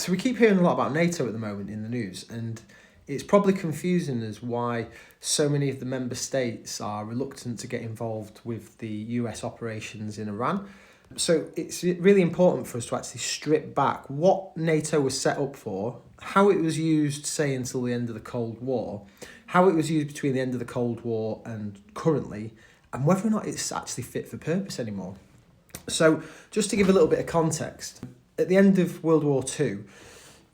So we keep hearing a lot about NATO at the moment in the news, and it's probably confusing as why so many of the member states are reluctant to get involved with the US operations in Iran. So it's really important for us to actually strip back what NATO was set up for, how it was used, say, until the end of the Cold War, how it was used between the end of the Cold War and currently, and whether or not it's actually fit for purpose anymore. So just to give a little bit of context, at the end of World War II,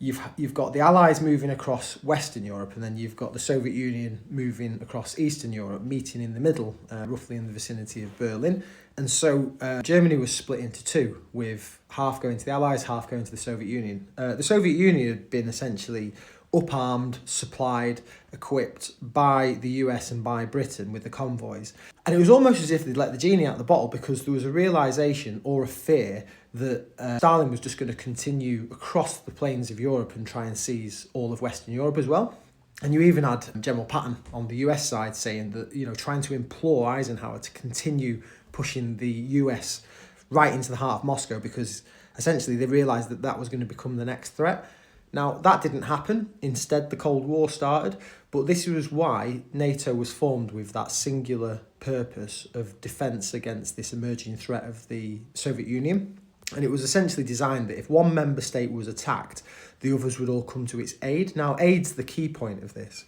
you've got the Allies moving across Western Europe, and then you've got the Soviet Union moving across Eastern Europe, meeting in the middle, roughly in the vicinity of Berlin. And so Germany was split into two, with half going to the Allies, half going to the Soviet Union. The Soviet Union had been essentially up-armed, supplied, equipped by the US and by Britain with the convoys. And it was almost as if they'd let the genie out of the bottle, because there was a realisation or a fear that Stalin was just going to continue across the plains of Europe and try and seize all of Western Europe as well. And you even had General Patton on the US side saying that, trying to implore Eisenhower to continue pushing the US right into the heart of Moscow, because essentially they realised that that was going to become the next threat. Now, that didn't happen. Instead, the Cold War started. But this was why NATO was formed, with that singular purpose of defence against this emerging threat of the Soviet Union. And it was essentially designed that if one member state was attacked, the others would all come to its aid. Now, aid's the key point of this,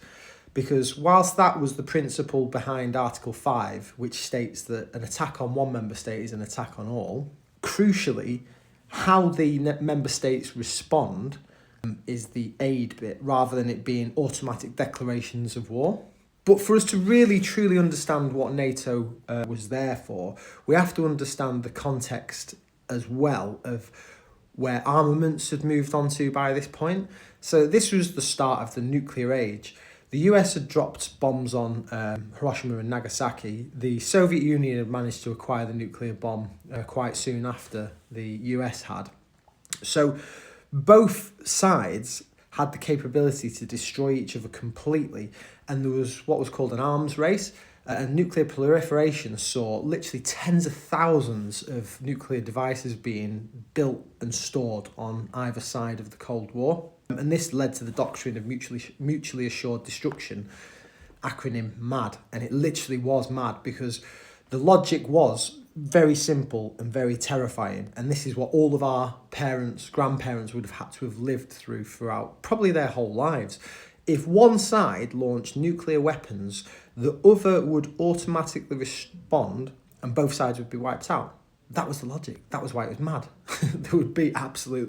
because whilst that was the principle behind Article 5, which states that an attack on one member state is an attack on all, crucially, how the member states respond is the aid bit, rather than it being automatic declarations of war. But for us to really truly understand what NATO was there for, we have to understand the context as well of where armaments had moved on to by this point. So this was the start of the nuclear age. The US had dropped bombs on Hiroshima and Nagasaki. The Soviet Union had managed to acquire the nuclear bomb quite soon after the US had. So both sides had the capability to destroy each other completely, and there was what was called an arms race. And nuclear proliferation saw literally tens of thousands of nuclear devices being built and stored on either side of the Cold War. And this led to the doctrine of mutually assured destruction, acronym MAD. And it literally was mad, because the logic was very simple and very terrifying. And this is what all of our parents, grandparents would have had to have lived through throughout probably their whole lives. If one side launched nuclear weapons, the other would automatically respond and both sides would be wiped out. That was the logic. That was why it was mad. There would be absolutely